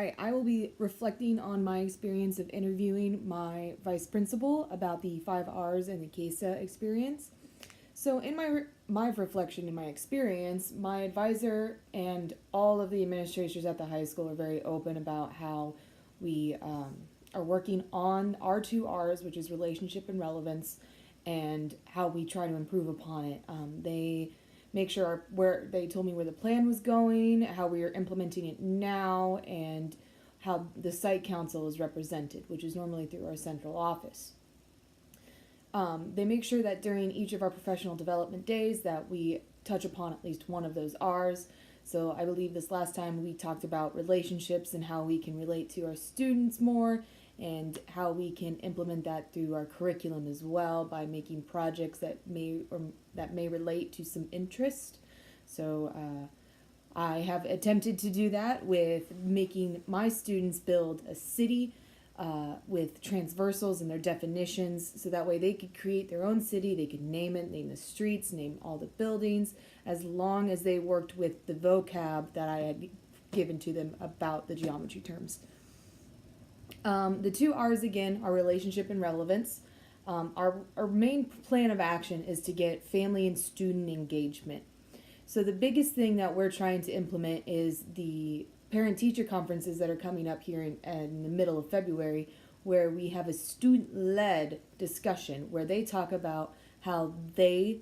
right, I will be reflecting on my experience of interviewing my vice principal about the 5 R's and the CASA experience. So, in my reflection in my experience, my advisor and all of the administrators at the high school are very open about how we are working on our 2 R's, which is relationship and relevance, and how we try to improve upon it. They make sure where they told me where the plan was going, how we are implementing it now, and how the site council is represented, which is normally through our central office. They make sure that during each of our professional development days that we touch upon at least one of those R's. So I believe this last time we talked about relationships and how we can relate to our students more, and how we can implement that through our curriculum as well by making projects that may relate to some interest. So I have attempted to do that with making my students build a city with transversals and their definitions, so that way they could create their own city. They could name it, name the streets, name all the buildings, as long as they worked with the vocab that I had given to them about the geometry terms. The 2 R's again are relationship and relevance. Our main plan of action is to get family and student engagement. So the biggest thing that we're trying to implement is the parent-teacher conferences that are coming up here in the middle of February, where we have a student-led discussion where they talk about how they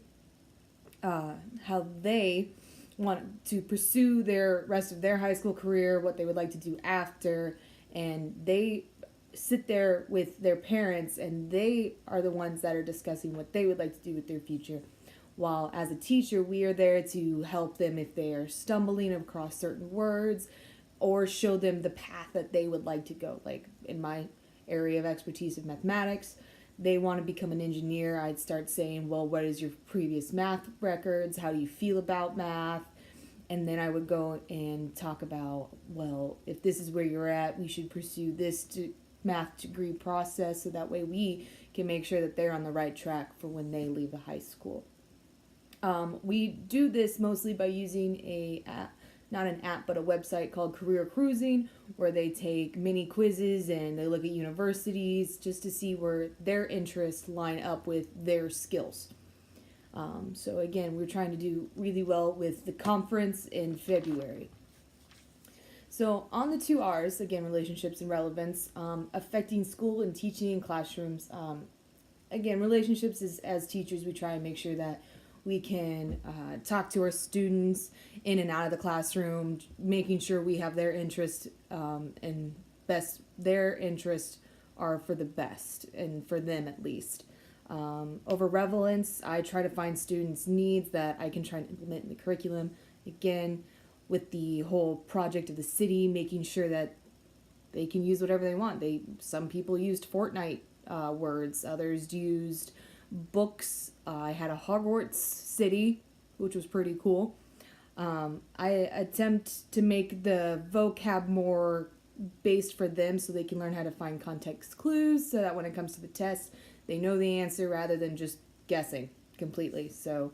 want to pursue their rest of their high school career, what they would like to do after, and they sit there with their parents and they are the ones that are discussing what they would like to do with their future. While as a teacher, we are there to help them if they are stumbling across certain words, or show them the path that they would like to go. Like in my area of expertise of mathematics, they want to become an engineer. I'd start saying, well, what is your previous math records? How do you feel about math? And then I would go and talk about, well, if this is where you're at, we should pursue this math degree process, so that way we can make sure that they're on the right track for when they leave the high school. We do this mostly by using not an app, but a website called Career Cruising, where they take mini quizzes and they look at universities just to see where their interests line up with their skills. So again, we're trying to do really well with the conference in February. So on the 2 R's, again, relationships and relevance, affecting school and teaching in classrooms. Again, relationships is, as teachers, we try and make sure that we can talk to our students in and out of the classroom, making sure we have their interest and their interests are for the best, and for them at least. Over relevance, I try to find students' needs that I can try and implement in the curriculum. Again, with the whole project of the city, making sure that they can use whatever they want. Some people used Fortnite words, others used books. I had a Hogwarts city, which was pretty cool. I attempt to make the vocab more based for them, so they can learn how to find context clues, so that when it comes to the test, they know the answer rather than just guessing completely. So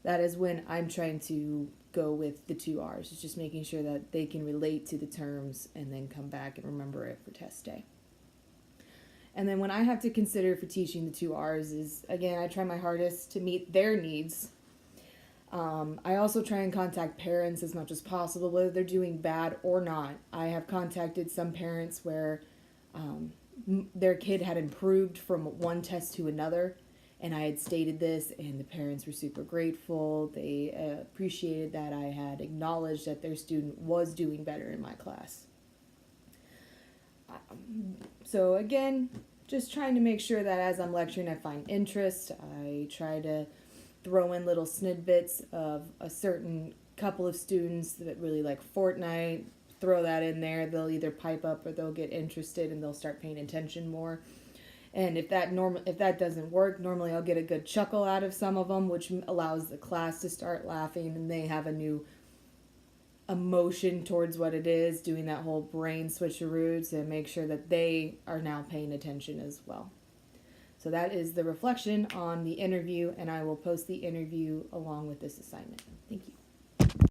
that is when I'm trying to go with the 2 R's. It's just making sure that they can relate to the terms and then come back and remember it for test day. And then when I have to consider for teaching the 2 R's is, again, I try my hardest to meet their needs. I also try and contact parents as much as possible, whether they're doing bad or not. I have contacted some parents where their kid had improved from one test to another, and I had stated this, and the parents were super grateful. They appreciated that I had acknowledged that their student was doing better in my class. So again, just trying to make sure that as I'm lecturing, I find interest. I try to throw in little snippets of a certain couple of students that really like Fortnite. Throw that in there. They'll either pipe up or they'll get interested and they'll start paying attention more. And if that doesn't work, normally I'll get a good chuckle out of some of them, which allows the class to start laughing, and they have a new emotion towards what it is, doing that whole brain switcheroo to make sure that they are now paying attention as well. So that is the reflection on the interview, and I will post the interview along with this assignment. Thank you.